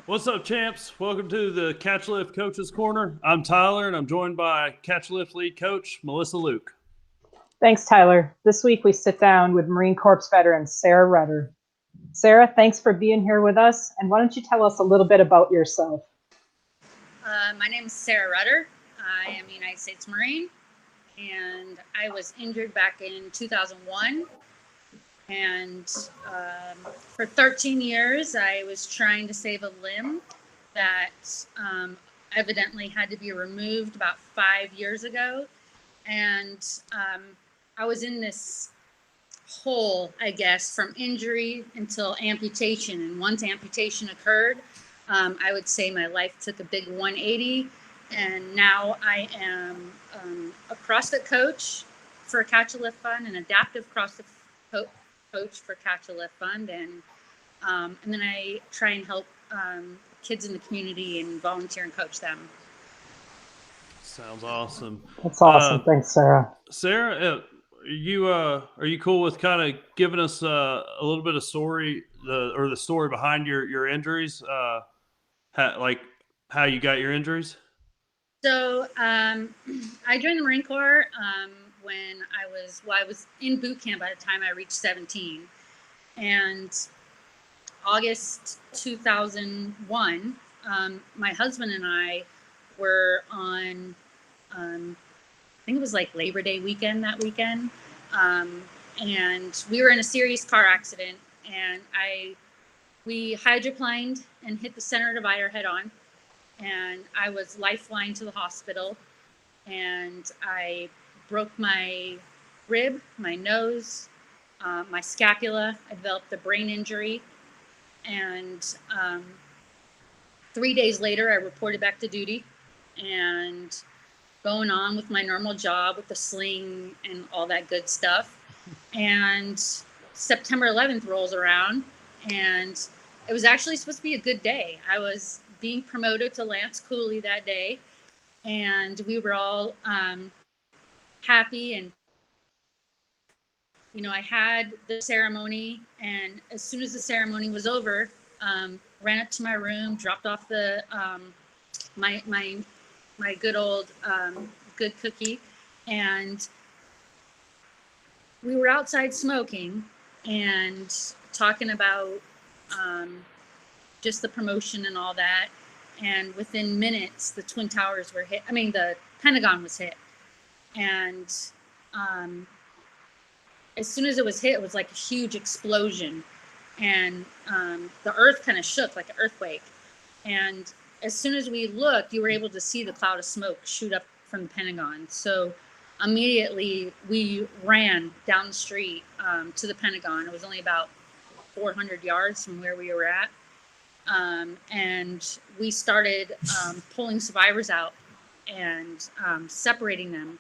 What's up, champs? Welcome to the Catch Lift Coaches Corner. I'm Tyler, and I'm joined by Catch Lift lead coach Melissa Luke. Thanks, Tyler. This week we sit down with Marine Corps veteran Sara Rudder. Sara, thanks for being here with us. And why don't you tell us a little bit about yourself? My name is Sara Rudder. I am a United States Marine, and I was injured back in 2001. And for 13 years, I was trying to save a limb that evidently had to be removed about 5 years ago. And I was in this hole, I guess, from injury until amputation. And once amputation occurred, I would say my life took a big 180. And now I am a CrossFit coach for Catch a Lift Fund, an adaptive CrossFit coach for Catch a Lift Fund, and then I try and help kids in the community and volunteer and coach them. Sounds awesome. That's awesome. Thanks, Sara. Sara, are you cool with kind of giving us a little bit of story, the story behind your injuries, how you got your injuries? So I joined the Marine Corps when I was in boot camp by the time I reached 17. And August 2001, my husband and I were on, I think it was like Labor Day weekend that weekend. And we were in a serious car accident, and we hydroplaned and hit the center divider head on. And I was lifeline to the hospital, and I broke my rib, my nose, my scapula. I developed a brain injury, and 3 days later, I reported back to duty and going on with my normal job with the sling and all that good stuff. And September 11th rolls around, and it was actually supposed to be a good day. I was being promoted to Lance Cooley that day, and we were all happy. And I had the ceremony, and as soon as the ceremony was over, ran up to my room, dropped off the my good old good cookie, and we were outside smoking and talking about just the promotion and all that. And within minutes, the Twin Towers were hit. The Pentagon was hit. And as soon as it was hit, it was like a huge explosion. And the earth kind of shook like an earthquake. And as soon as we looked, you were able to see the cloud of smoke shoot up from the Pentagon. So immediately we ran down the street to the Pentagon. It was only about 400 yards from where we were at. And we started pulling survivors out and separating them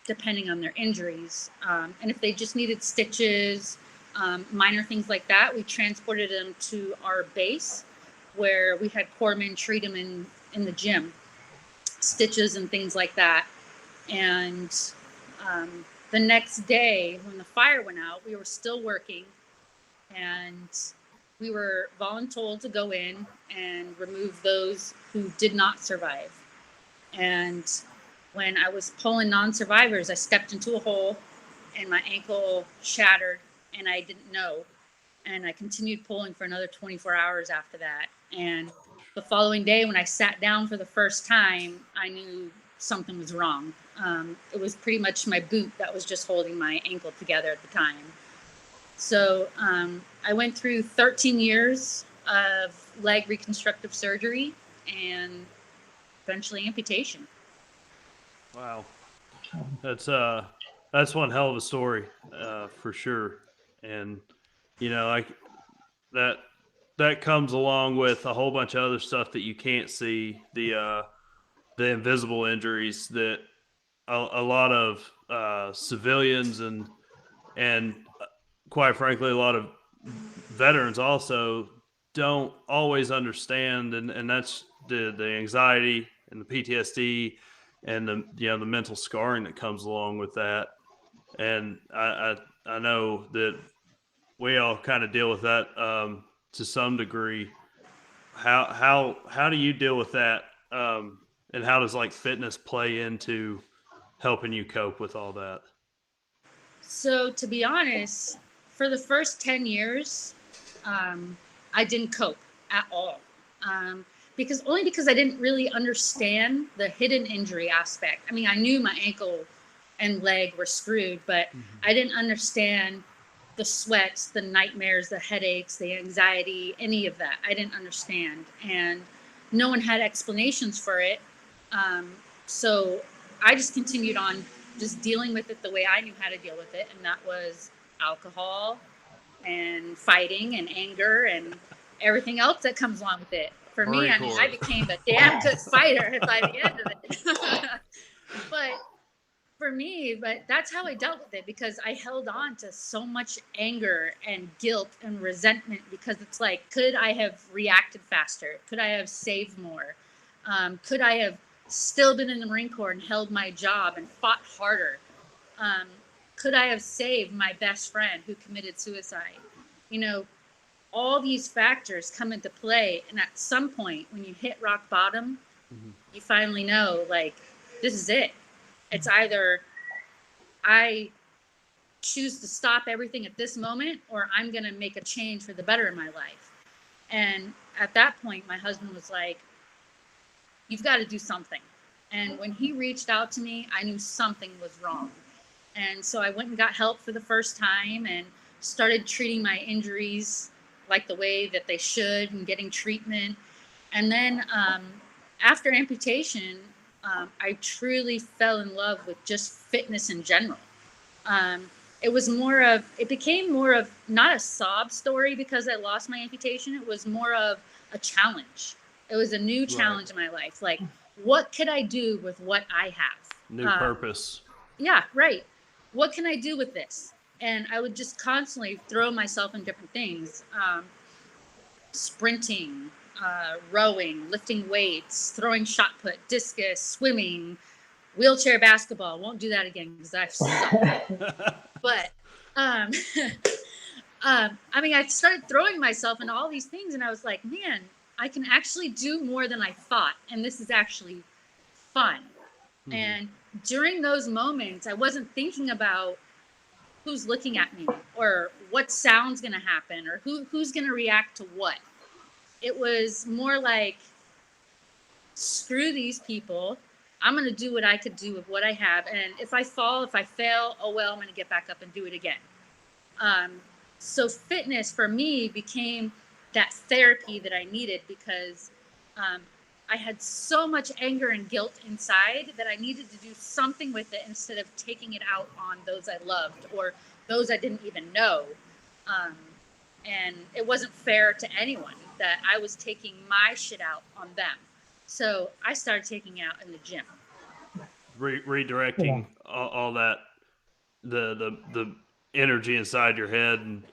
depending on their injuries. And if they just needed stitches, minor things like that, we transported them to our base where we had corpsmen treat them in the gym, stitches and things like that. And the next day when the fire went out, we were still working, and we were voluntold to go in and remove those who did not survive. And when I was pulling non-survivors, I stepped into a hole and my ankle shattered, and I didn't know. And I continued pulling for another 24 hours after that. And the following day, when I sat down for the first time, I knew something was wrong. It was pretty much my boot that was just holding my ankle together at the time. So I went through 13 years of leg reconstructive surgery and eventually amputation. Wow, that's one hell of a story for sure. And like that comes along with a whole bunch of other stuff that you can't see, the invisible injuries that a lot of civilians and quite frankly, a lot of veterans also don't always understand, and that's the anxiety and the PTSD and the mental scarring that comes along with that. And I know that we all kind of deal with that to some degree. how do you deal with that? And how does like fitness play into helping you cope with all that? So to be honest, for the first 10 years, I didn't cope at all. Because I didn't really understand the hidden injury aspect. I mean, I knew my ankle and leg were screwed, but I didn't understand the sweats, the nightmares, the headaches, the anxiety, any of that. I didn't understand. And no one had explanations for it. So I just continued on just dealing with it the way I knew how to deal with it. And that was alcohol and fighting and anger and everything else that comes along with it. For me, I mean, I became a damn good fighter by the end of it. But for me, but that's how I dealt with it, because I held on to so much anger and guilt and resentment, because it's like, could I have reacted faster? Could I have saved more? Could I have still been in the Marine Corps and held my job and fought harder? Could I have saved my best friend who committed suicide? You know, all these factors come into play. And at some point, when you hit rock bottom, you finally know, like, this is it. It's either I choose to stop everything at this moment, or I'm going to make a change for the better in my life. And at that point, my husband was like, you've got to do something. And when he reached out to me, I knew something was wrong. And so I went and got help for the first time and started treating my injuries like the way that they should and getting treatment. And then after amputation, I truly fell in love with just fitness in general. It became more of not a sob story because I lost my amputation. It was more of a challenge. It was a new challenge in my life. Like, what could I do with what I have? New purpose. Yeah, right. What can I do with this? And I would just constantly throw myself in different things. Sprinting, rowing, lifting weights, throwing shot put, discus, swimming, wheelchair basketball. Won't do that again because I've sucked. But I mean, I started throwing myself into all these things, and I was like, man, I can actually do more than I thought, and this is actually fun. And during those moments, I wasn't thinking about who's looking at me or what sound's going to happen or who's going to react to what. It was more like, screw these people. I'm going to do what I could do with what I have. And if I fall, if I fail, oh, well, I'm going to get back up and do it again. So fitness for me became that therapy that I needed, because I had so much anger and guilt inside that I needed to do something with it instead of taking it out on those I loved or those I didn't even know. And it wasn't fair to anyone that I was taking my shit out on them. So I started taking it out in the gym. Redirecting all that, the energy inside your head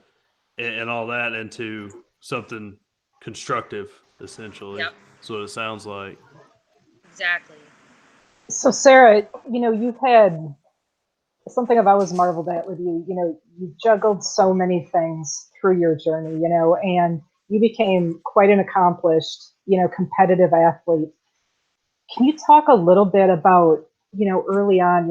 and all that into something constructive, essentially. Yep. That's what it sounds like. Exactly. So Sarah, you've had something I've always marveled at with you. You've juggled so many things through your journey, and you became quite an accomplished, competitive athlete. Can you talk a little bit about, early on,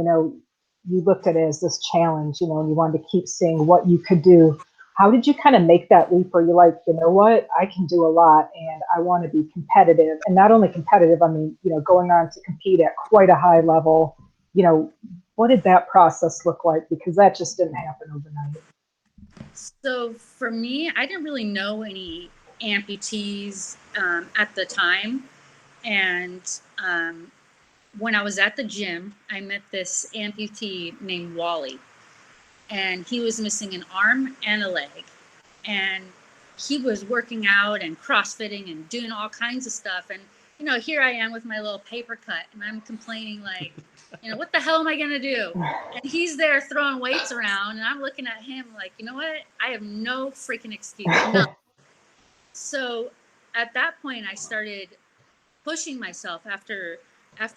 you looked at it as this challenge, and you wanted to keep seeing what you could do. How did you kind of make that leap where you're like, you know what, I can do a lot and I want to be competitive? And not only competitive, I mean, going on to compete at quite a high level. What did that process look like? Because that just didn't happen overnight. So for me, I didn't really know any amputees at the time. And when I was at the gym, I met this amputee named Wally. And he was missing an arm and a leg. And he was working out and CrossFitting and doing all kinds of stuff. And, here I am with my little paper cut, and I'm complaining like, what the hell am I going to do? And he's there throwing weights around, and I'm looking at him like, you know what? I have no freaking excuse. No. So at that point, I started pushing myself after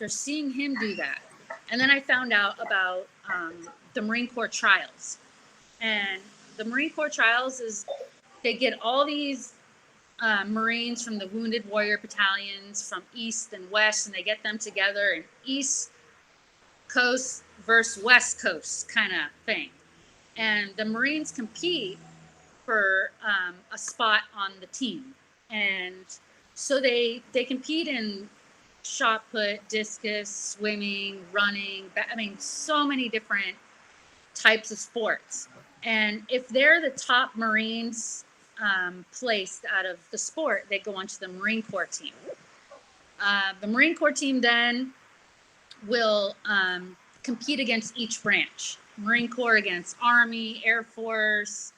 seeing him do that. And then I found out about the Marine Corps trials. And the Marine Corps trials is they get all these Marines from the Wounded Warrior Battalions from East and West, and they get them together, and East Coast versus West Coast kind of thing. And the Marines compete for a spot on the team. And so they compete in shot put, discus, swimming, running, I mean, so many different types of sports. And if they're the top Marines placed out of the sport, they go on to the Marine Corps team. The Marine Corps team then will compete against each branch. Marine Corps against Army, Air Force,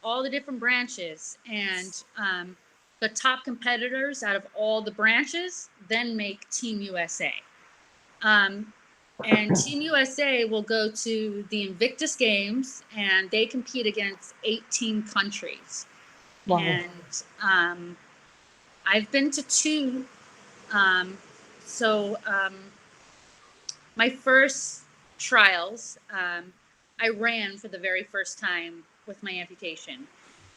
all the different branches. And the top competitors out of all the branches then make Team USA. And Team USA will go to the Invictus Games, and they compete against 18 countries. Wow. And I've been to 2. My first trials, I ran for the very first time with my amputation.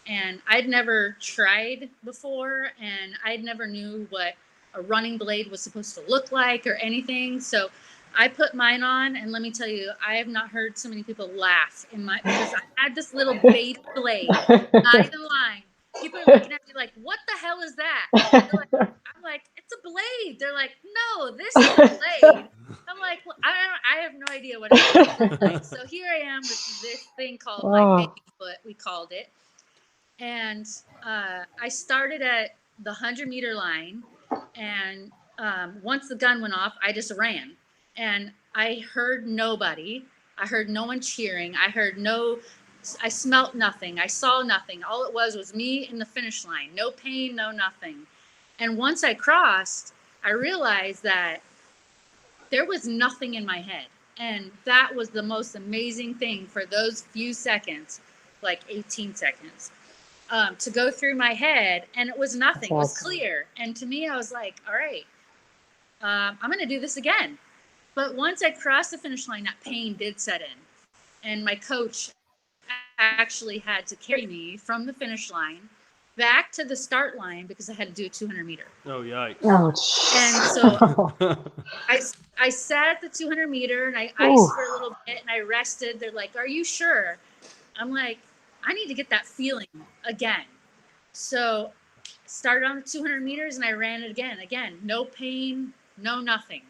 And I'd never tried before, and I'd never knew what a running blade was supposed to look like or anything. So I put mine on, and let me tell you, I have not heard so many people laugh because I had this little baby blade, not even lying. People are looking at me like, what the hell is that? I'm like, it's a blade. They're like, no, this is a blade. I'm like, well, I have no idea what it looks like. So here I am with this thing called my baby foot, we called it. And I started at the 100-meter line, and once the gun went off, I just ran. And I heard nobody. I heard no one cheering. I smelt nothing. I saw nothing. All it was me in the finish line. No pain, no nothing. And once I crossed, I realized that there was nothing in my head. And that was the most amazing thing for those few seconds, like 18 seconds. To go through my head, and it was nothing. It was clear. And to me, I was like, all right, I'm going to do this again. But once I crossed the finish line, that pain did set in. And my coach actually had to carry me from the finish line back to the start line because I had to do a 200-meter. Oh, yikes. Oh, and so I sat at the 200-meter, and I iced for a little bit, and I rested. They're like, are you sure? I'm like, I need to get that feeling again. So started on the 200 meters, and I ran it again, no pain, no nothing.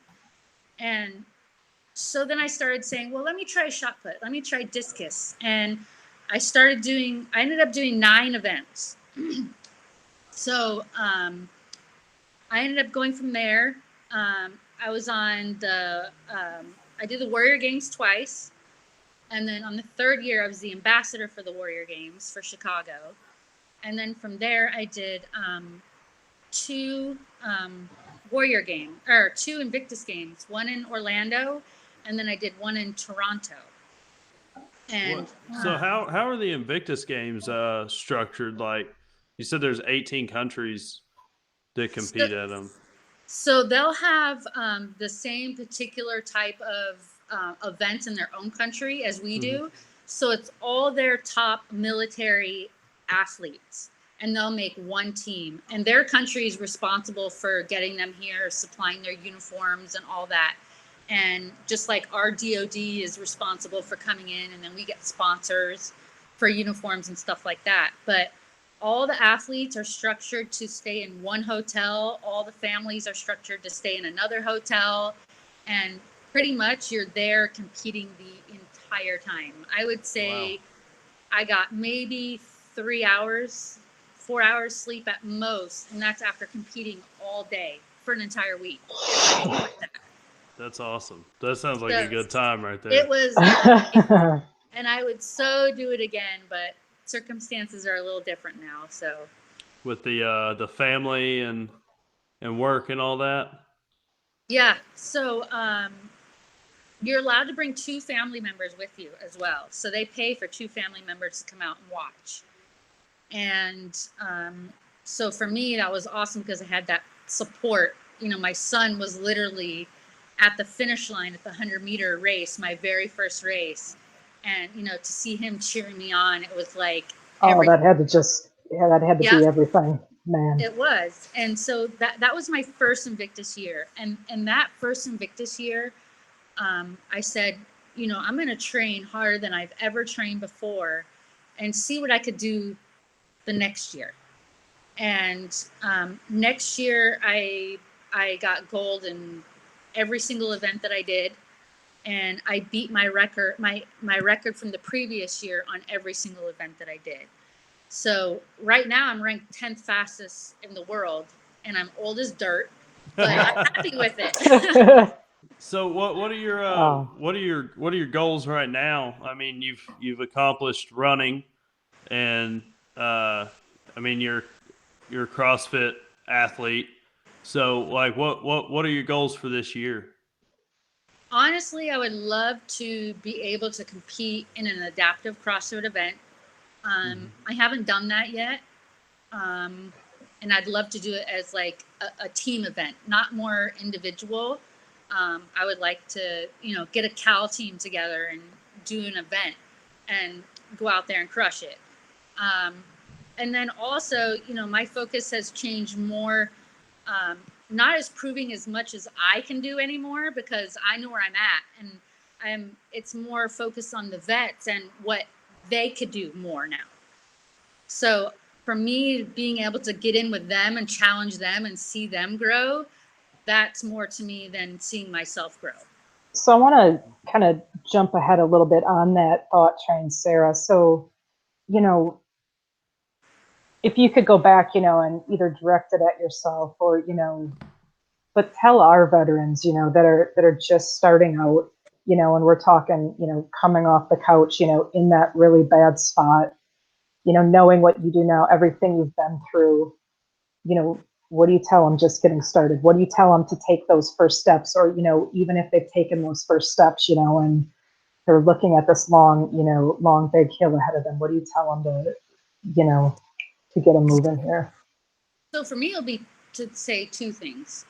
And so then I started saying, well, let me try shot put. Let me try discus. And I ended up doing 9 events. So I ended up going from there. I was on I did the Warrior Games twice. And then on the 3rd year, I was the ambassador for the Warrior Games for Chicago. And then from there, I did 2 2 Invictus Games, one in Orlando, and then I did one in Toronto. And so how are the Invictus Games structured? Like you said, there's 18 countries that compete at them. So they'll have the same particular type of events in their own country as we do. So it's all their top military athletes, and they'll make one team, and their country is responsible for getting them here, supplying their uniforms and all that. And just like our DOD is responsible for coming in, and then we get sponsors for uniforms and stuff like that. But all the athletes are structured to stay in one hotel. All the families are structured to stay in another hotel. And pretty much you're there competing the entire time. I would say I got maybe 3 hours, 4 hours sleep at most. And that's after competing all day for an entire week. That's awesome. That sounds like a good time right there. It was amazing. And I would so do it again, but circumstances are a little different now. So with the family and work and all that. Yeah. So you're allowed to bring 2 family members with you as well. So they pay for 2 family members to come out and watch. And so for me, that was awesome because I had that support. You know, my son was literally at the finish line at the 100-meter race, my very first race. And, you know, to see him cheering me on, it was like, that had to be everything. Man. It was. And so that was my first Invictus year. And that first Invictus year, I said, you know, I'm going to train harder than I've ever trained before and see what I could do the next year. And next year, I got gold in every single event that I did. And I beat my record, my record from the previous year on every single event that I did. So right now I'm ranked 10th fastest in the world, and I'm old as dirt, but I'm happy with it. So what are your what are your goals right now? I mean, you've accomplished running, and I mean you're a CrossFit athlete. So like what are your goals for this year? Honestly, I would love to be able to compete in an adaptive CrossFit event. I haven't done that yet. And I'd love to do it as like a team event, not more individual. I would like to, you know, get a Cal team together and do an event and go out there and crush it. And then also, you know, my focus has changed more, not as proving as much as I can do anymore, because I know where I'm at, and it's more focused on the vets and what they could do more now. So for me, being able to get in with them and challenge them and see them grow, that's more to me than seeing myself grow. So I want to kind of jump ahead a little bit on that thought train, Sarah. So, you know, if you could go back, you know, and either direct it at yourself or, you know, but tell our veterans, you know, that are just starting out, you know, and we're talking, you know, coming off the couch, you know, in that really bad spot, you know, knowing what you do now, everything you've been through, you know, what do you tell them just getting started? What do you tell them to take those first steps? Or, you know, even if they've taken those first steps, you know, and they're looking at this long, big hill ahead of them, what do you tell them to, you know, to get them moving here? So for me, it'll be to say two things.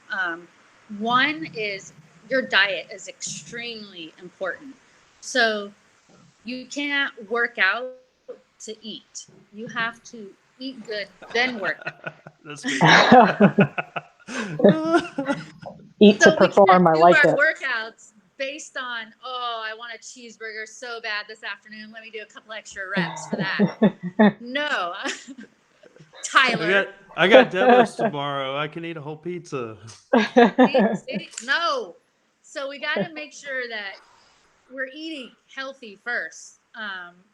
One is your diet is extremely important. So you can't work out to eat. You have to eat good, then work out. That's good. Eat to So we perform. can't I do like our it. workouts based on, oh, I want a cheeseburger so bad this afternoon. Let me do a couple extra reps for that. No, Tyler. I got deadlifts tomorrow. I can eat a whole pizza. See? No. So we got to make sure that we're eating healthy first,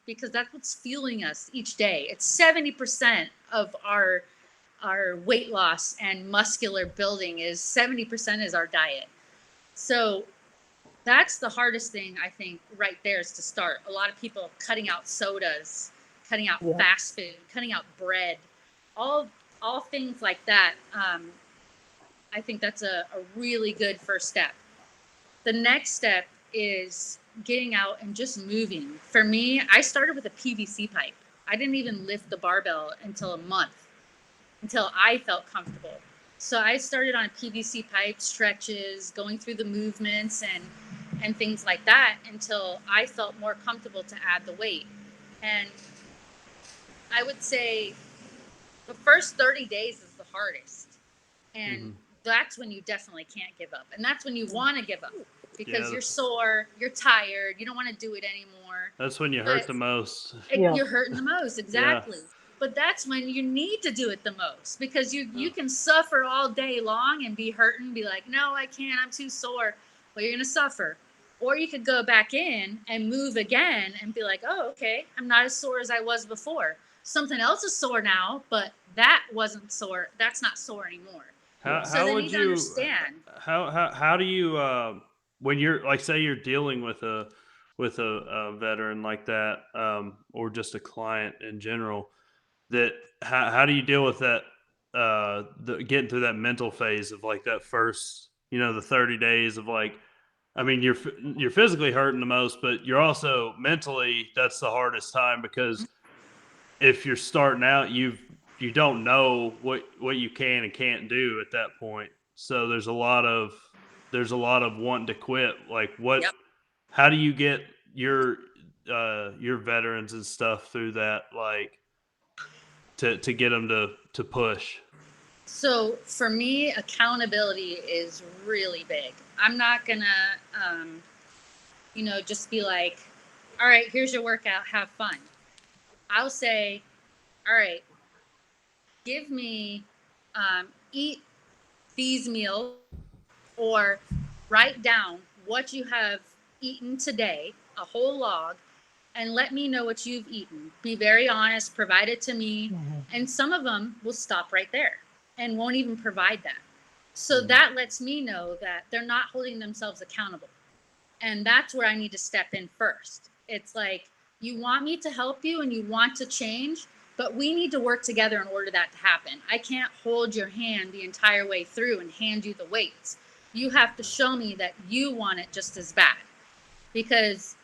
because that's what's fueling us each day. It's 70% of our weight loss and muscular building is 70% is our diet. So that's the hardest thing, I think, right there, is to start. A lot of people cutting out sodas, cutting out fast food, cutting out bread, all things like that. I think that's a really good first step. The next step is getting out and just moving. For me, I started with a PVC pipe. I didn't even lift the barbell until a month, until I felt comfortable. So I started on PVC pipe, stretches, going through the movements and things like that until I felt more comfortable to add the weight. And I would say the first 30 days is the hardest. And that's when you definitely can't give up. And that's when you want to give up, because you're sore, you're tired, you don't want to do it anymore. That's when you hurt the most. You're hurting the most, exactly. Yeah. But that's when you need to do it the most, because you can suffer all day long and be hurting, be like, no, I can't, I'm too sore. Well, you're going to suffer. Or you could go back in and move again and be like, oh, okay, I'm not as sore as I was before. Something else is sore now, but that wasn't sore. That's not sore anymore. How would you understand? How do you when you're, like, say you're dealing with a veteran like that, or just a client in general, that how do you deal with that, getting through that mental phase of, like, that first, you know, the 30 days of, like, I mean, you're physically hurting the most, but you're also mentally, that's the hardest time, because if you're starting out, you don't know what you can and can't do at that point. So there's a lot of wanting to quit. Like, how do you get your veterans and stuff through that, like, to get them to push? So for me, accountability is really big. I'm not gonna, just be like, all right, here's your workout, have fun. I'll say, all right, give me, eat these meals, or write down what you have eaten today, a whole log, and let me know what you've eaten. Be very honest, provide it to me. And some of them will stop right there and won't even provide that. So that lets me know that they're not holding themselves accountable. And that's where I need to step in first. It's like, you want me to help you and you want to change, but we need to work together in order that to happen. I can't hold your hand the entire way through and hand you the weights. You have to show me that you want it just as bad. Because,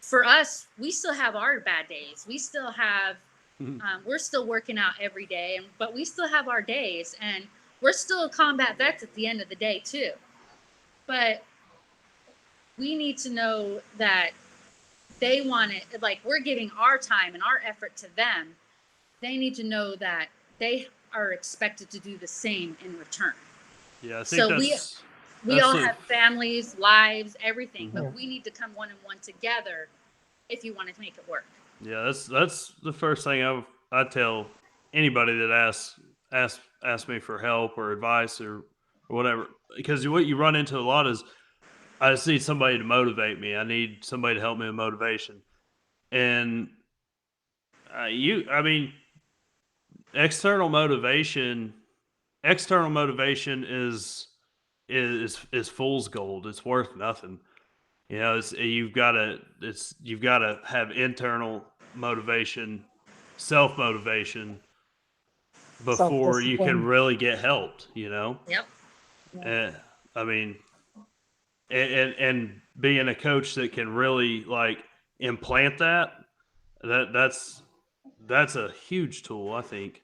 for us, we still have our bad days. We still have, we're still working out every day, but we still have our days, and we're still combat vets at the end of the day too. But we need to know that they want it, like we're giving our time and our effort to them. They need to know that they are expected to do the same in return. Yeah, I think So we all have families, lives, everything, but we need to come one and one together if you want to make it work. Yeah, that's the first thing I tell anybody that asks me for help or advice or whatever, because what you run into a lot is, I just need somebody to motivate me. I need somebody to help me with motivation. And I mean, external motivation, external motivation is fool's gold. It's worth nothing. You've got to have internal motivation, self motivation before you can really get helped. Yep. I mean, and being a coach that can really like implant that's a huge tool, I think.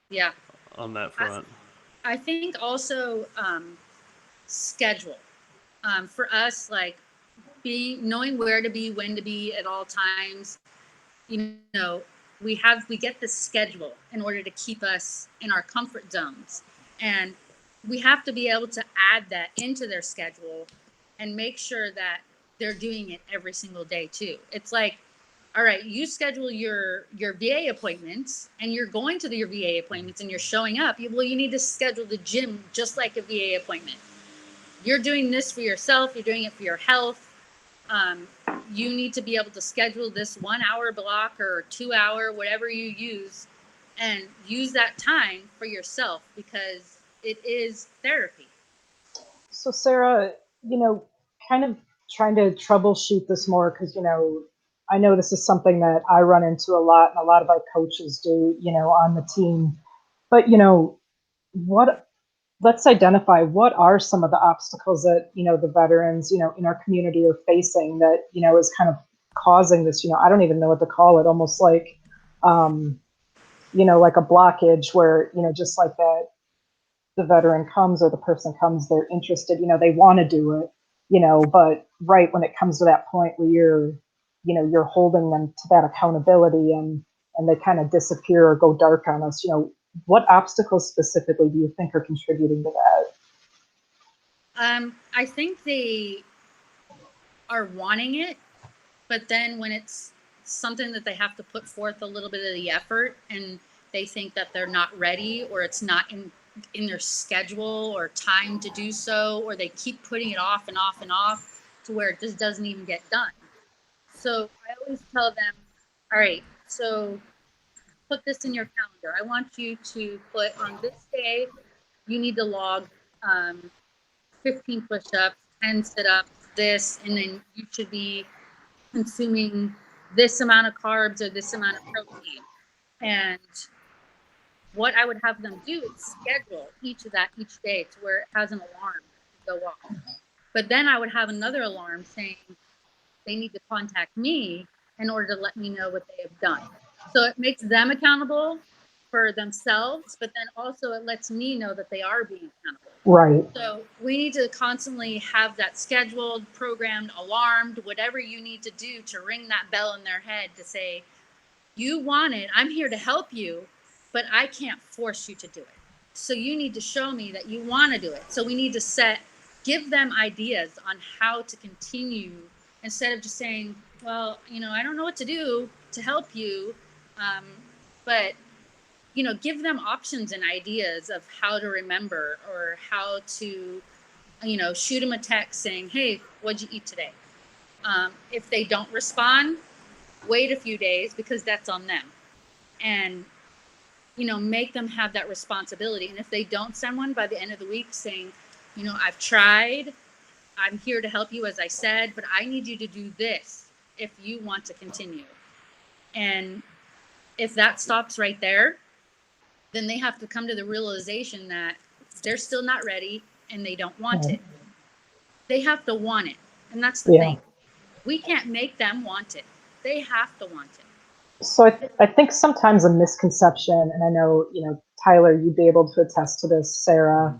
Yeah. On that front. I think also schedule. For us, like knowing where to be, when to be at all times. We get the schedule in order to keep us in our comfort zones, and we have to be able to add that into their schedule and make sure that they're doing it every single day too. It's like, all right, you schedule your VA appointments and you're going to your VA appointments and you're showing up. You need to schedule the gym just like a VA appointment. You're doing this for yourself. You're doing it for your health. You need to be able to schedule this 1 hour block or 2 hour, whatever you use, and use that time for yourself, because it is therapy. So Sarah, kind of trying to troubleshoot this more, because, I know this is something that I run into a lot and a lot of our coaches do, on the team. But, let's identify what are some of the obstacles that, the veterans, in our community are facing that, is kind of causing this, I don't even know what to call it, almost like, like a blockage where, just like that, the veteran comes or the person comes, they're interested, they want to do it, but right when it comes to that point where you're holding them to that accountability and they kind of disappear or go dark on us, what obstacles specifically do you think are contributing to that? I think they are wanting it, but then when it's something that they have to put forth a little bit of the effort and they think that they're not ready, or it's not in their schedule or time to do so, or they keep putting it off and off and off to where it just doesn't even get done. So I always tell them, all right, so put this in your calendar. I want you to put on this day, you need to log 15 push-ups, 10 sit-ups, this, and then you should be consuming this amount of carbs or this amount of protein. And what I would have them do is schedule each day to where it has an alarm to go off. But then I would have another alarm saying they need to contact me in order to let me know what they have done. So it makes them accountable for themselves, but then also it lets me know that they are being accountable. Right. So we need to constantly have that scheduled, programmed, alarmed, whatever you need to do to ring that bell in their head to say, you want it, I'm here to help you, but I can't force you to do it. So you need to show me that you want to do it. So we need to give them ideas on how to continue, instead of just saying, well, I don't know what to do to help you. But, give them options and ideas of how to remember, or how to, shoot them a text saying, hey, what'd you eat today? If they don't respond, wait a few days, because that's on them. And make them have that responsibility. And if they don't send one by the end of the week saying, I've tried, I'm here to help you, as I said, but I need you to do this if you want to continue. And if that stops right there, then they have to come to the realization that they're still not ready and they don't want it. They have to want it. And that's the thing. We can't make them want it. They have to want it. So I think sometimes a misconception, and I know, Tyler, you'd be able to attest to this, Sarah,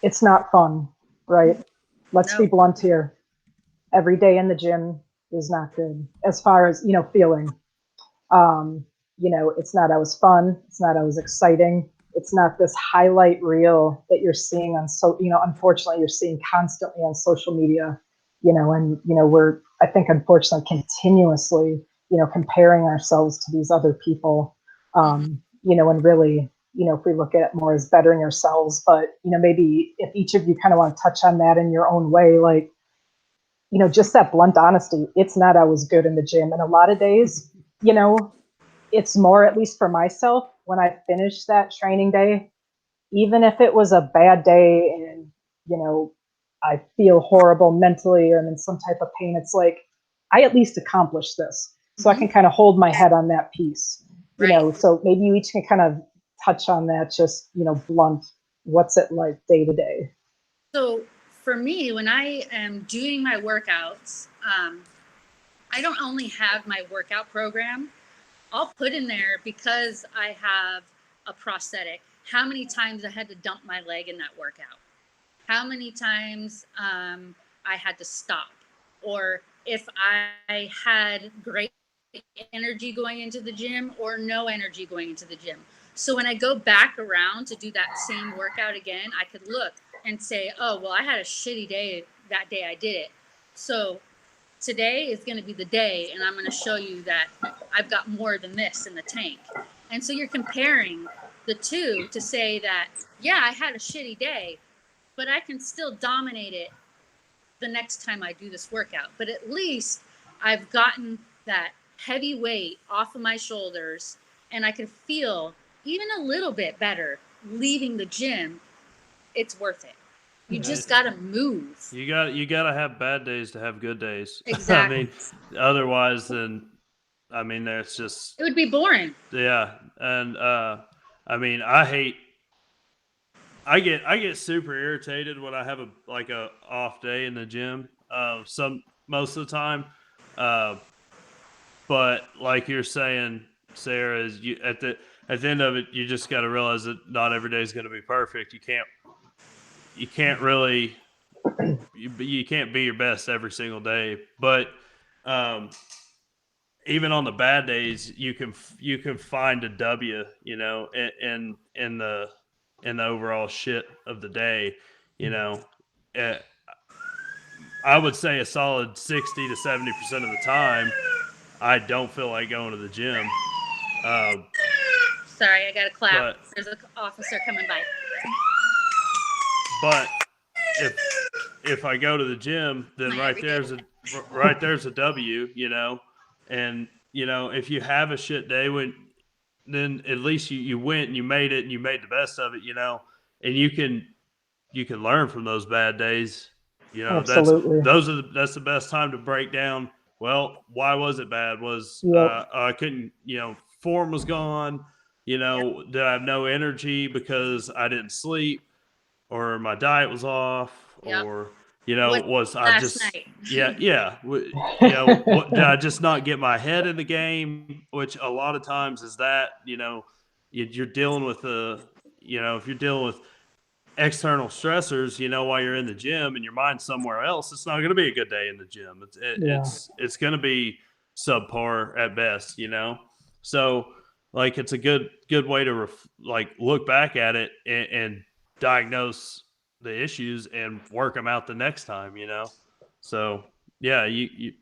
it's not fun, right? Let's be blunt here. Every day in the gym is not good as far as, feeling. It's not always fun. It's not always exciting. It's not this highlight reel that you're seeing on, unfortunately, you're seeing constantly on social media, and, we're, I think, unfortunately, continuously, comparing ourselves to these other people, and really, if we look at it more as bettering ourselves, but, maybe if each of you kind of want to touch on that in your own way, like, just that blunt honesty, it's not always good in the gym. And a lot of days, it's more, at least for myself, when I finish that training day, even if it was a bad day and, I feel horrible mentally or I'm in some type of pain, it's like, I at least accomplished this. So I can kind of hold my head on that piece, so maybe you each can kind of touch on that, just, blunt, what's it like day to day? So for me, when I am doing my workouts, I don't only have my workout program. I'll put in there, because I have a prosthetic, how many times I had to dump my leg in that workout, how many times I had to stop, or if I had great energy going into the gym or no energy going into the gym. So when I go back around to do that same workout again, I could look and say, oh, well, I had a shitty day that day I did it. So today is going to be the day, and I'm going to show you that I've got more than this in the tank. And so you're comparing the two to say that, yeah, I had a shitty day, but I can still dominate it the next time I do this workout. But at least I've gotten that heavy weight off of my shoulders, and I can feel even a little bit better leaving the gym. It's worth it. You just got to move. You got to have bad days to have good days. Exactly. Otherwise, then, it's just, it would be boring. Yeah. And, I get super irritated when I have a off day in the gym, most of the time. But like you're saying, Sarah, is at the end of it, you just got to realize that not every day is going to be perfect. You can't really, you can't be your best every single day. But even on the bad days, you can find a W, in the overall shit of the day, I would say a solid 60 to 70% of the time, I don't feel like going to the gym. Sorry, I got to clap. There's an officer coming by. But if I go to the gym, then right there's a W, and if you have a shit day, then at least you went and you made it and you made the best of it, and you can learn from those bad days. Absolutely. That's the best time to break down. Well, why was it bad? I couldn't, form was gone. Did I have no energy because I didn't sleep, or my diet was off, or was I just night? did I just not get my head in the game? Which a lot of times is that you're dealing with if you're dealing with external stressors, while you're in the gym and your mind's somewhere else, it's not going to be a good day in the gym. It's going to be subpar at best, So like it's a good way to like look back at it and diagnose the issues and work them out the next time, you know. So yeah,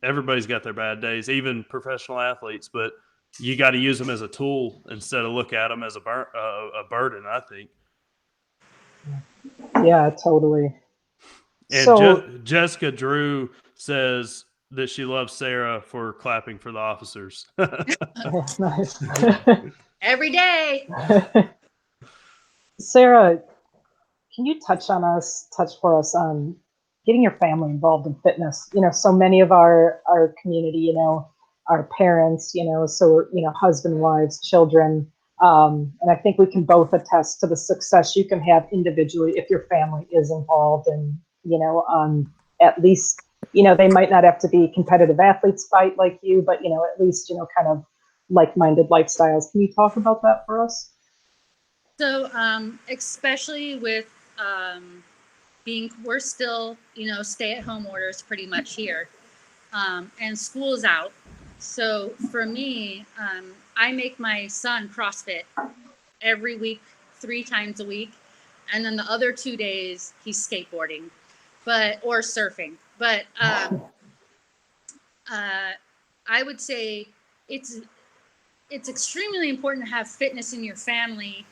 everybody's got their bad days, even professional athletes, but you got to use them as a tool instead of look at them as a burden, I think. Yeah, totally. And So Jessica Drew says that she loves Sara for clapping for the officers. nice. Every day. Sara, can you touch for us on getting your family involved in fitness? You know, so many of our community, you know, our parents, you know, so, you know, husband, wives, children. And I think we can both attest to the success you can have individually if your family is involved and, you know, at least, you know, they might not have to be competitive athletes fight like you, but, you know, at least, you know, kind of like-minded lifestyles. Can you talk about that for us? So, especially with we're still, you know, stay-at-home orders pretty much here, and school's out. So for me, I make my son CrossFit every week, 3 times a week, and then the other 2 days he's skateboarding, or surfing. But I would say it's extremely important to have fitness in your family,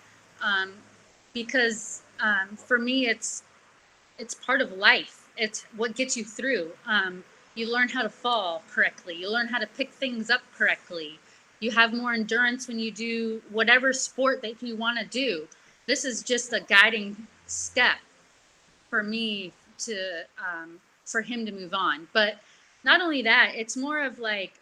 because for me it's part of life. It's what gets you through. You learn how to fall correctly. You learn how to pick things up correctly. You have more endurance when you do whatever sport that you want to do. This is just a guiding step for me to for him to move on. But not only that, it's more of like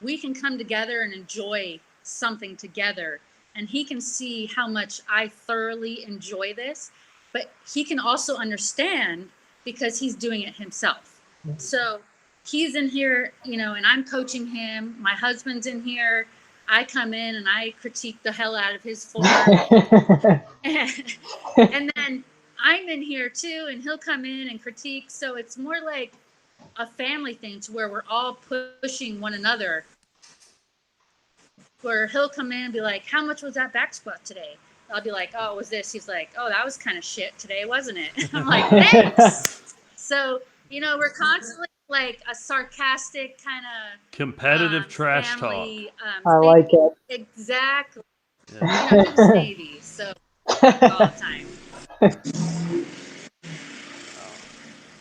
we can come together and enjoy something together, and he can see how much I thoroughly enjoy this, but he can also understand because he's doing it himself. So he's in here, you know, and I'm coaching him. My husband's in here. I come in and I critique the hell out of his form. And then I'm in here too, and he'll come in and critique. So it's more like a family thing to where we're all pushing one another. Where he'll come in and be like, "How much was that back squat today?" I'll be like, "Oh, it was this." He's like, "Oh, that was kind of shit today, wasn't it?" I'm like, "Thanks." So, you know, we're constantly like a sarcastic kind of competitive trash family, talk. I like it. Exactly. Yeah. You know, he was Navy, so all the time.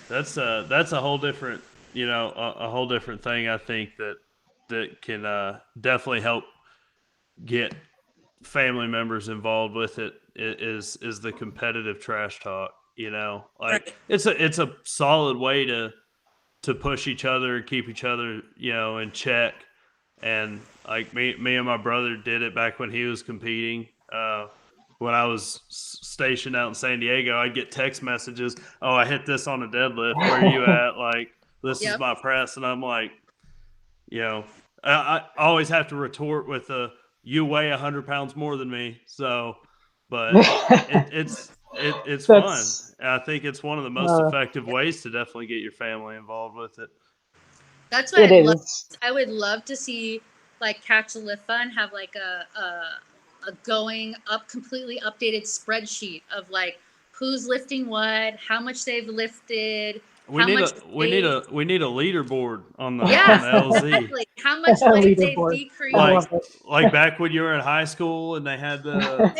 That's a whole different, you know, a whole different thing. I think that can definitely help get family members involved with it. Is the competitive trash talk. You know, like Right. it's a solid way to push each other and keep each other, you know, in check. And like me and my brother did it back when he was competing. When I was stationed out in San Diego, I'd get text messages. "Oh, I hit this on a deadlift. Where are you at? Like, this is my press." And I'm like, you know, I always have to retort with "You weigh 100 pounds more than me." So, but it's fun. And I think it's one of the most effective ways to definitely get your family involved with it. That's what I love. I would love to see like Catch the Lift Fun have like a going up completely updated spreadsheet of like who's lifting what, how much they've lifted. We need a leaderboard on the LZ. Exactly. How much weight they've decreased. Like back when you were in high school and they had the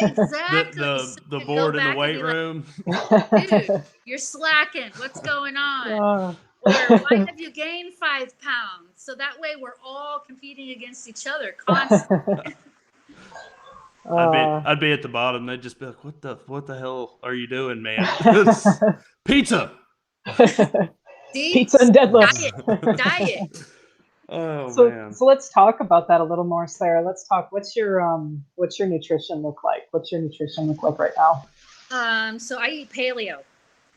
the board in the weight room. Like, dude, you're slacking. What's going on? Or why have you gained 5 pounds? So that way we're all competing against each other constantly. I'd be at the bottom. They'd just be like, "What the hell are you doing, man?" Pizza. Pizza and deadlifts. Diet. Oh man. So let's talk about that a little more, Sara. Let's talk. What's your nutrition look like? What's your nutrition look like right now? So I eat paleo,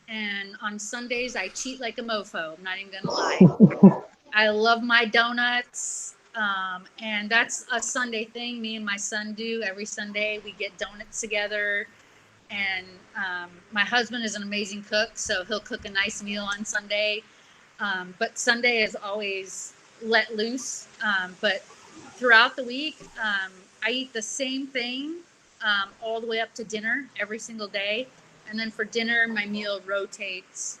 and on Sundays I cheat like a mofo. I'm not even gonna lie. I love my donuts. And that's a Sunday thing. Me and my son do every Sunday. We get donuts together, and my husband is an amazing cook, so he'll cook a nice meal on Sunday. But Sunday is always let loose. But throughout the week, I eat the same thing all the way up to dinner every single day. And then for dinner, my meal rotates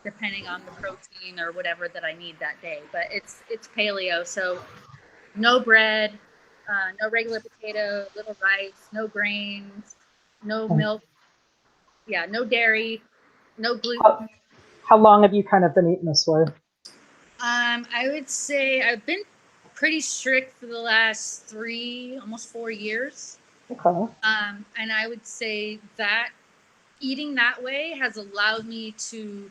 depending on the protein or whatever that I need that day. But it's paleo, so no bread, no regular potato, little rice, no grains, no milk, no dairy, no gluten. How long have you kind of been eating this way? I would say I've been pretty strict for the last 3, almost 4 years. Okay. And I would say that eating that way has allowed me to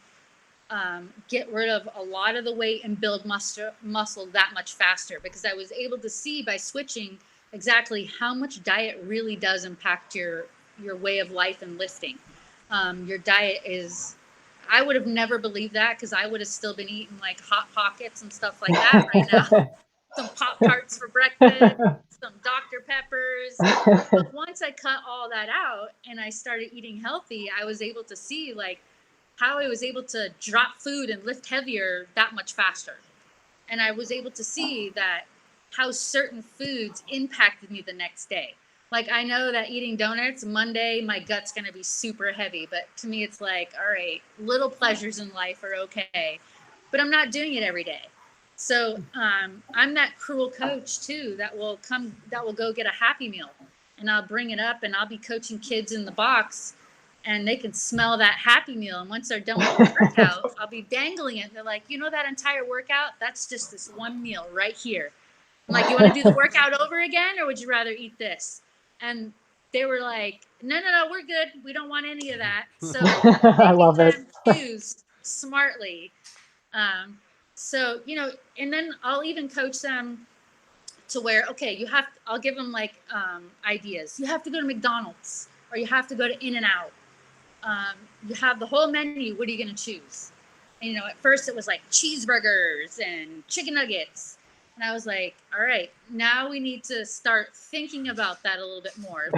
get rid of a lot of the weight and build muscle that much faster, because I was able to see by switching exactly how much diet really does impact your way of life and lifting. Your diet is, I would have never believed that, because I would have still been eating like Hot Pockets and stuff like that right now. Some Pop-Tarts for breakfast, some Dr. Peppers. But once I cut all that out and I started eating healthy, I was able to see like how I was able to drop food and lift heavier that much faster. And I was able to see that how certain foods impacted me the next day. Like, I know that eating donuts Monday, my gut's going to be super heavy. But to me, it's like, all right, little pleasures in life are okay. But I'm not doing it every day. So I'm that cruel coach, too, that will go get a Happy Meal. And I'll bring it up, and I'll be coaching kids in the box, and they can smell that Happy Meal. And once they're done with the workout, I'll be dangling it. And they're like, that entire workout, that's just this one meal right here. I'm like, you want to do the workout over again, or would you rather eat this? And they were like, no, we're good. We don't want any of that. So I love it. Choose smartly. So, and then I'll even coach them to where, okay, I'll give them like ideas. You have to go to McDonald's, or you have to go to In-N-Out. You have the whole menu. What are you going to choose? And, at first it was like cheeseburgers and chicken nuggets. And I was like, all right, now we need to start thinking about that a little bit more.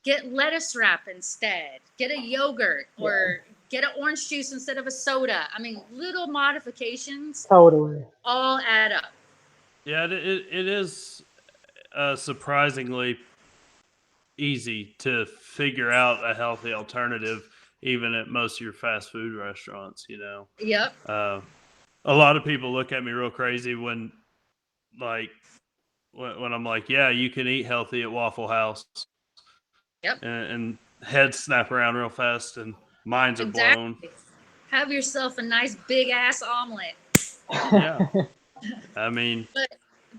Get lettuce wrap instead. Get a yogurt, or get an orange juice instead of a soda. I mean, little modifications Totally all add up. Yeah, it is surprisingly easy to figure out a healthy alternative, even at most of your fast food restaurants. Yep. A lot of people look at me real crazy when I'm like, yeah, you can eat healthy at Waffle House. Yep. And heads snap around real fast, and minds are blown. Have yourself a nice big ass omelet. Yeah. I mean, but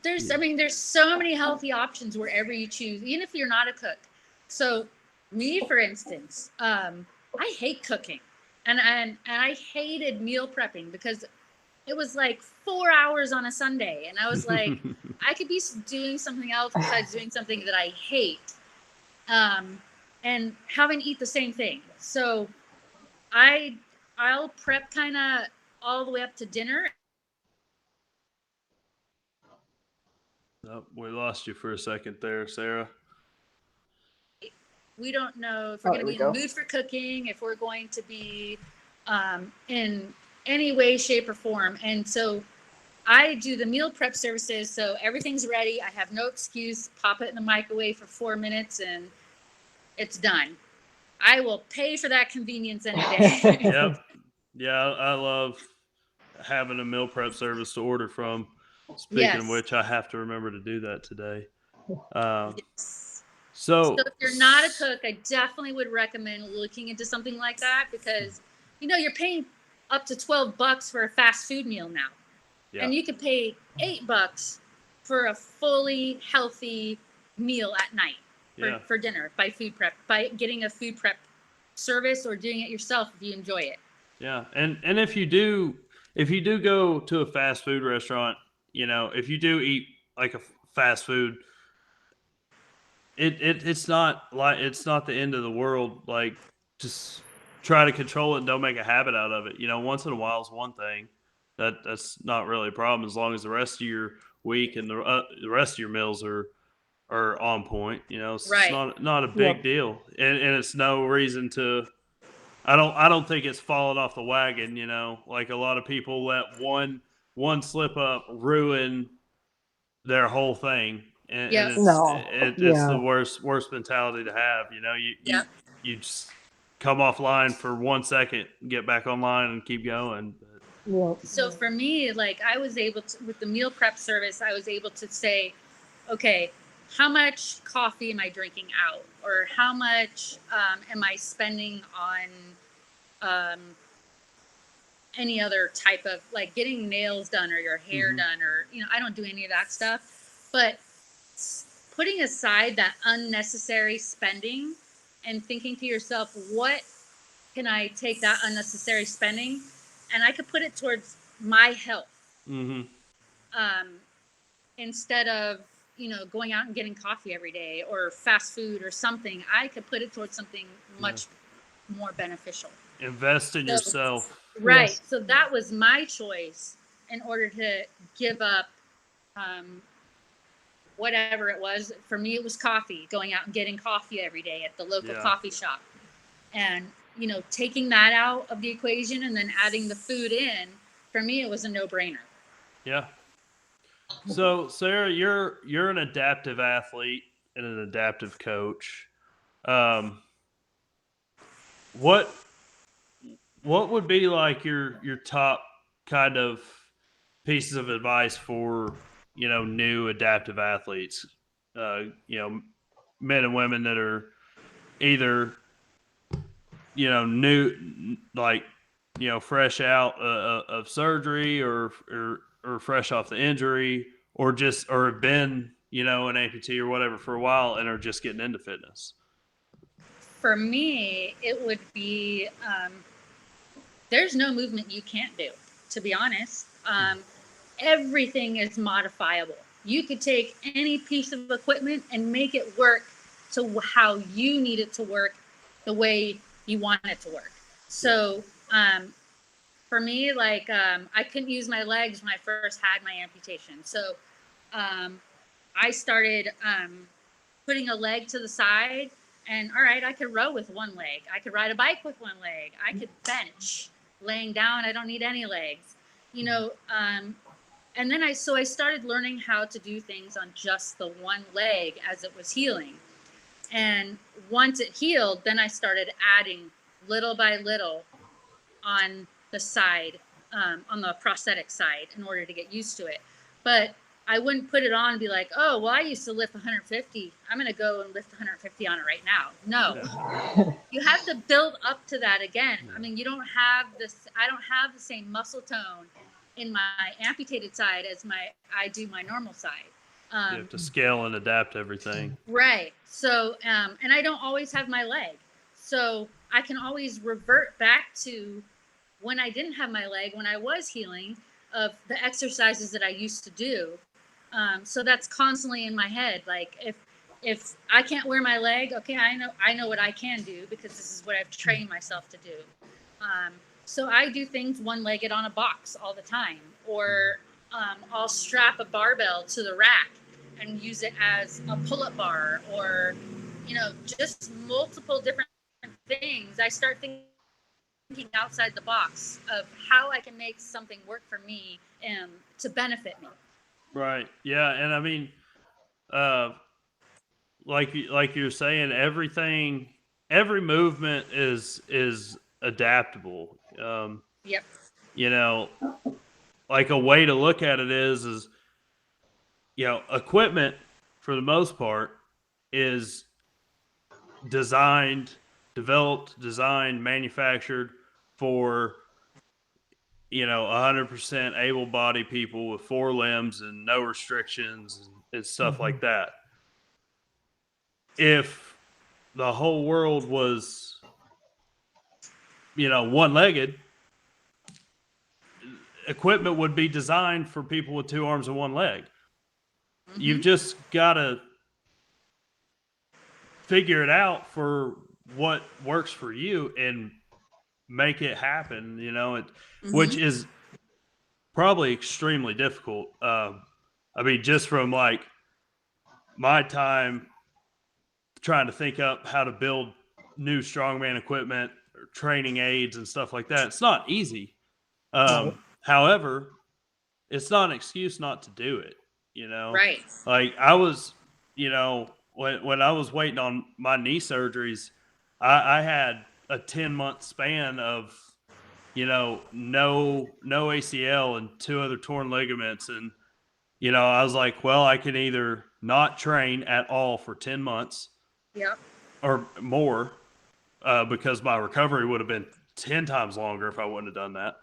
there's so many healthy options wherever you choose, even if you're not a cook. So me, for instance, I hate cooking, and I hated meal prepping, because it was like 4 hours on a Sunday, and I was like, I could be doing something else besides doing something that I hate, and having to eat the same thing. So I'll prep kind of all the way up to dinner. Oh, we lost you for a second there, Sarah. We don't know if we're going to be in the mood for cooking, if we're going to be in any way, shape, or form. And so I do the meal prep services. So everything's ready. I have no excuse. Pop it in the microwave for 4 minutes and it's done. I will pay for that convenience any day. Yep. Yeah, I love having a meal prep service to order from. Speaking of which, I have to remember to do that today. Yes. So if you're not a cook, I definitely would recommend looking into something like that, because you're paying up to $12 for a fast food meal now. Yeah. And you could pay $8 for a fully healthy meal at night for dinner by getting a food prep service, or doing it yourself if you enjoy it. Yeah. And if you do go to a fast food restaurant, if you do eat like a fast food, it's not the end of the world. Like, just try to control it and don't make a habit out of it. Once in a while is one thing. That's not really a problem, as long as the rest of your week and the rest of your meals are on point. It's not a big deal, and it's no reason to. I don't think it's falling off the wagon. Like, a lot of people let one slip up ruin their whole thing. And Yep. No. it's the Yeah. worst mentality to have. You know, Yep. you just come offline for 1 second, get back online, and keep going. But, Yeah. So for me, like I was able to, with the meal prep service, I was able to say, okay, how much coffee am I drinking out? Or how much am I spending on um, any other type of like getting nails done or your hair done? Or, you know, I don't do any of that stuff. But putting aside that unnecessary spending and thinking to yourself, what can I take that unnecessary spending and I could put it towards my health instead of, you know, going out and getting coffee every day or fast food or something. I could put it towards something much more beneficial. invest in So, yourself. right. Yes. So that was my choice in order to give up whatever it was. For me, it was coffee, going out and getting coffee every day at the local coffee shop. And, you know, taking that out of the equation and then adding the food in, for me, it was a no-brainer. Yeah. So Sarah, you're an adaptive athlete and an adaptive coach. Um, what would be like your top kind of pieces of advice for, you know, new adaptive athletes? You know, men and women that are either, you know, new, like, you know, fresh out of surgery or fresh off the injury, or just or have been, you know, an amputee or whatever for a while and are just getting into fitness. For me, it would be there's no movement you can't do, to be honest. Everything is modifiable. You could take any piece of equipment and make it work to how you need it to work, the way you want it to work. So for me, like I couldn't use my legs when I first had my amputation. So I started putting a leg to the side, and all right, I could row with one leg. I could ride a bike with one leg. I could bench laying down. I don't need any legs, you know. And then I started learning how to do things on just the one leg as it was healing. And once it healed, then I started adding little by little on the side, on the prosthetic side, in order to get used to it. But I wouldn't put it on and be like, oh, well, I used to lift 150. I'm going to go and lift 150 on it right now. No. You have to build up to that again. I mean, you don't have this, I don't have the same muscle tone in my amputated side as I do my normal side. You have to scale and adapt everything. Right. So, and I don't always have my leg. So I can always revert back to when I didn't have my leg, when I was healing, of the exercises that I used to do. So that's constantly in my head. Like if I can't wear my leg, okay, I know what I can do because this is what I've trained myself to do. So I do things one-legged on a box all the time, or I'll strap a barbell to the rack and use it as a pull-up bar, or, you know, just multiple different things. I start thinking outside the box of how I can make something work for me to benefit me. Right. Yeah. And I mean, like you're saying, every movement is adaptable. Yep. You know, like a way to look at it is, you know, equipment for the most part is designed, manufactured for, you know, 100% able-bodied people with 4 limbs and no restrictions and stuff like that. If the whole world was, you know, one-legged, equipment would be designed for people with 2 arms and 1 leg. You've just got to figure it out for what works for you and make it happen, you know, which is probably extremely difficult. I mean, just from like my time trying to think up how to build new strongman equipment or training aids and stuff like that, it's not easy. However, it's not an excuse not to do it. you know? Right. Like I was, you know, when I was waiting on my knee surgeries, I had a 10-month span of, you know, no ACL and 2 other torn ligaments. And, you know, I was like, well, I can either not train at all for 10 months Yep. or more, because my recovery would have been 10 times longer if I wouldn't have done that.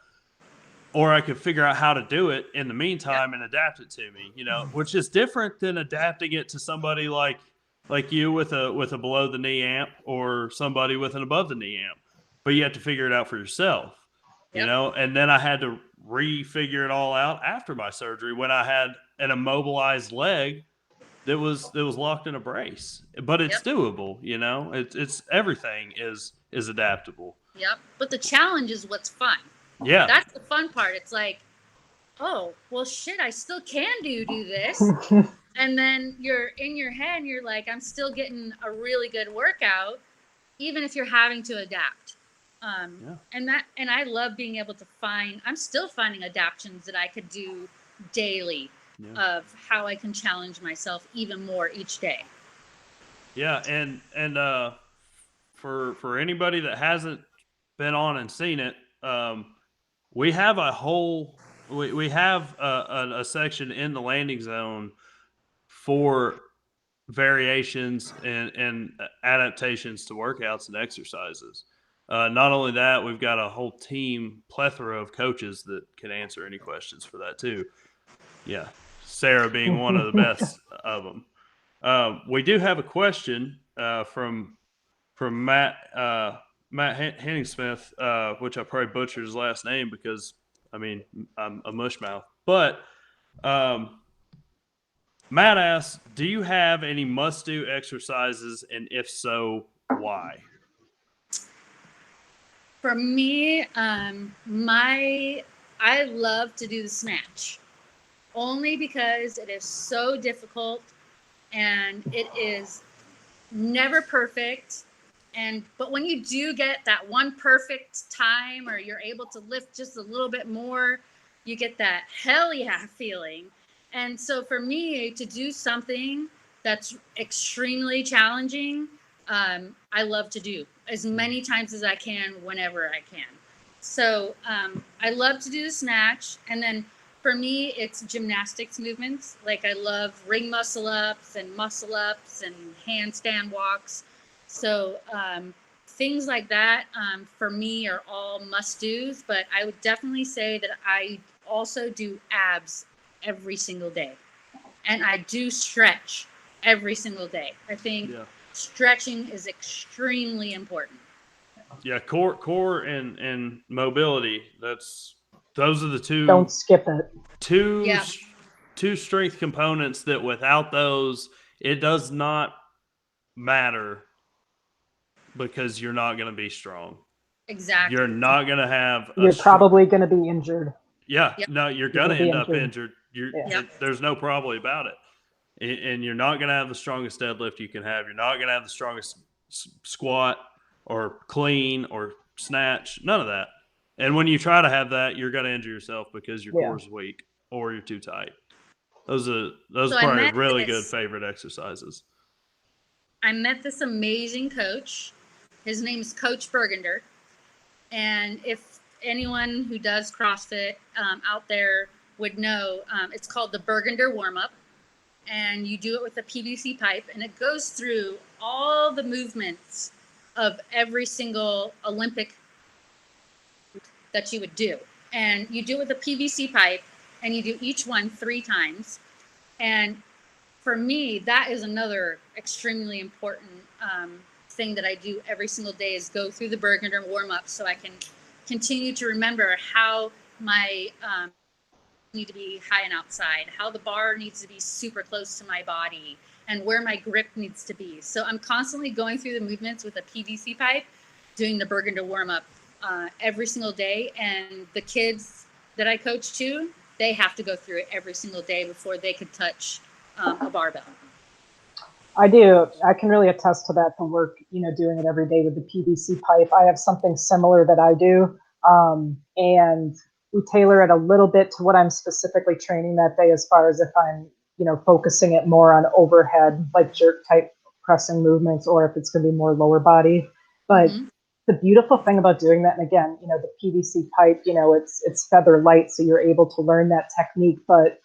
Or I could figure out how to do it in the meantime and adapt it to me, you know, which is different than adapting it to somebody like you with a below the knee amp or somebody with an above the knee amp. But you have to figure it out for yourself, you Yep. know. And then I had to refigure it all out after my surgery when I had an immobilized leg that was locked in a brace. But it's Yep. doable, you know. It's everything is adaptable. Yep. But the challenge is what's fun. Yeah. That's the fun part. It's like, oh, well, shit, I still can do this. And then you're in your head and you're like, I'm still getting a really good workout, even if you're having to adapt. And I love being able to I'm still finding adaptations that I could do daily of how I can challenge myself even more each day. Yeah. And for anybody that hasn't been on and seen it, we have we have a section in the landing zone for variations and adaptations to workouts and exercises. Not only that, we've got a whole plethora of coaches that can answer any questions for that too. Yeah, Sarah being one of the best of them. We do have a question from Matt Henningsmith, which I probably butchered his last name because I mean I'm a mushmouth. But Matt asks, "Do you have any must-do exercises, and if so, why?" For me, I love to do the snatch, only because it is so difficult and it is never perfect. But when you do get that one perfect time, or you're able to lift just a little bit more, you get that hell yeah feeling. And so for me to do something that's extremely challenging, I love to do as many times as I can, whenever I can. So I love to do the snatch. And then for me, it's gymnastics movements. Like I love ring muscle ups and handstand walks. So things like that for me are all must do's. But I would definitely say that I also do abs every single day. And I do stretch every single day. I think stretching is extremely important. Yeah, core and mobility. Those are the two. Don't skip it. Two strength components that without those, it does not matter, because you're not going to be strong. Exactly. You're not going to have. You're probably going to be injured. Yeah. Yep. No, you're going to end up injured. Yeah. There's no probably about it. And you're not going to have the strongest deadlift you can have. You're not going to have the strongest squat or clean or snatch. None of that. And when you try to have that, you're going to injure yourself because your core is weak or you're too tight. Those are probably really good favorite exercises. I met this amazing coach. His name is Coach Burgener. And if anyone who does CrossFit out there would know, it's called the Burgener Warm-Up. And you do it with a PVC pipe, and it goes through all the movements of every single Olympic that you would do. And you do it with a PVC pipe, and you do each one 3 times. And for me, that is another extremely important thing that I do every single day, is go through the Burgener Warm-Up so I can continue to remember how my need to be high and outside, how the bar needs to be super close to my body, and where my grip needs to be. So I'm constantly going through the movements with a PVC pipe, doing the Burgener Warm-Up every single day. And the kids that I coach too, they have to go through it every single day before they could touch a barbell. I do. I can really attest to that, the work, doing it every day with the PVC pipe. I have something similar that I do. And we tailor it a little bit to what I'm specifically training that day, as far as if I'm, focusing it more on overhead, like jerk type pressing movements, or if it's going to be more lower body. But the beautiful thing about doing that, and again, the PVC pipe, it's feather light, so you're able to learn that technique. But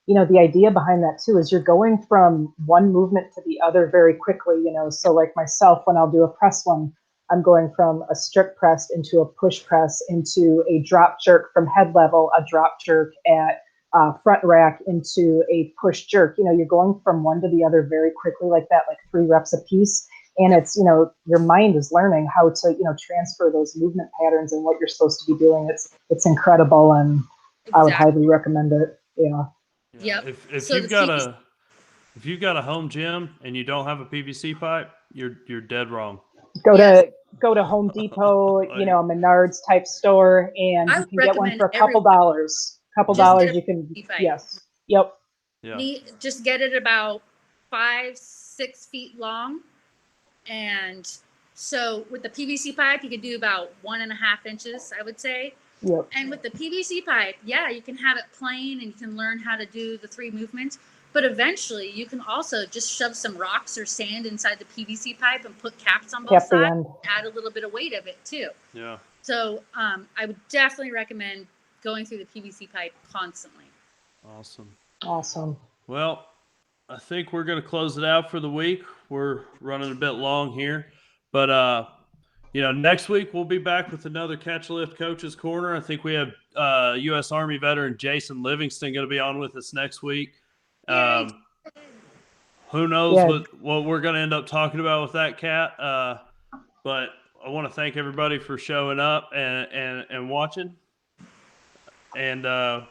the idea behind that too is you're going from one movement to the other very quickly. So like myself, when I'll do a press one, I'm going from a strict press into a push press into a drop jerk from head level, a drop jerk at front rack into a push jerk. You're going from one to the other very quickly like that, like 3 reps a piece. And it's, your mind is learning how to, transfer those movement patterns and what you're supposed to be doing. It's incredible. And I would highly recommend it. Yeah. Yep. If you've got a home gym and you don't have a PVC pipe, you're dead wrong. Go to Home Depot, a Menards type store, and you can get one for a couple dollars. You can. Yes. Yep. Yeah. Just get it about 5-6 feet long, and so with the PVC pipe, you could do about 1.5 inches, I would say. Yep. And with the PVC pipe, you can have it plain and you can learn how to do the 3 movements. But eventually, you can also just shove some rocks or sand inside the PVC pipe and put caps on both sides. Add a little bit of weight of it too. Yeah. So I would definitely recommend going through the PVC pipe constantly. Awesome. Well, I think we're going to close it out for the week. We're running a bit long here, but next week we'll be back with another Catch a Lift Coaches Corner. I think we have U.S. Army veteran Jason Livingston going to be on with us next week. Who knows what we're going to end up talking about with that cat. But I want to thank everybody for showing up and watching. And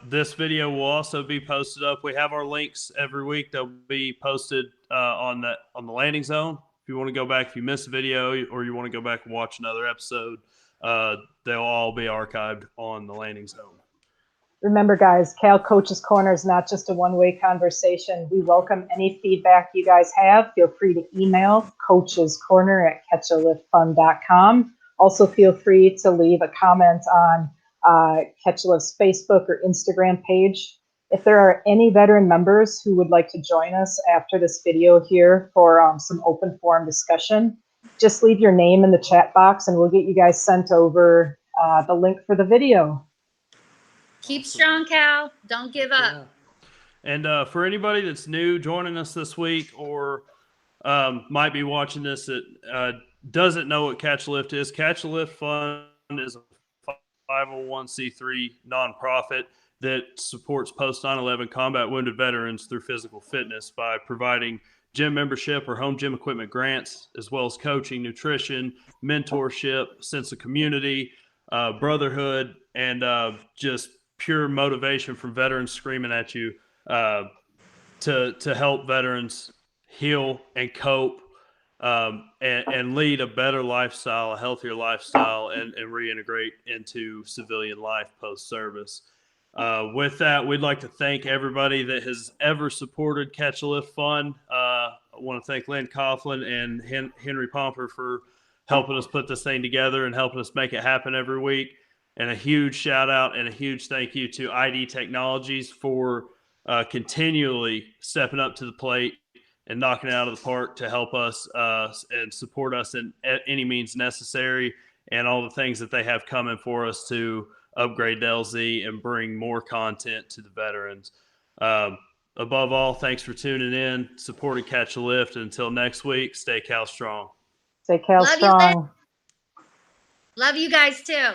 this video will also be posted up. We have our links every week. They'll be posted on the landing zone. If you want to go back, if you missed a video or you want to go back and watch another episode, they'll all be archived on the landing zone. Remember, guys, Cal Coach's Corner is not just a one-way conversation. We welcome any feedback you guys have. Feel free to email coachescorner@catchaliftfun.com. Also, feel free to leave a comment on Catch a Lift's Facebook or Instagram page. If there are any veteran members who would like to join us after this video here for some open forum discussion, just leave your name in the chat box and we'll get you guys sent over the link for the video. Keep strong, Cal. Don't give up. Yeah. And for anybody that's new joining us this week or might be watching this that doesn't know what Catch a Lift is, Catch a Lift Fund is a 501c3 nonprofit that supports post 9/11 combat wounded veterans through physical fitness by providing gym membership or home gym equipment grants, as well as coaching, nutrition, mentorship, sense of community, brotherhood, and just pure motivation from veterans screaming at you to help veterans heal and cope and lead a better lifestyle, a healthier lifestyle, and reintegrate into civilian life post-service. With that, we'd like to thank everybody that has ever supported Catch a Lift Fund. I want to thank Lynn Coughlin and Henry Pomper for helping us put this thing together and helping us make it happen every week. And a huge shout out and a huge thank you to ID Technologies for continually stepping up to the plate and knocking it out of the park to help us and support us in any means necessary, and all the things that they have coming for us to upgrade to LZ and bring more content to the veterans. Above all, thanks for tuning in, supporting Catch a Lift. Until next week, stay Cal strong. Stay Cal strong. Love you guys too.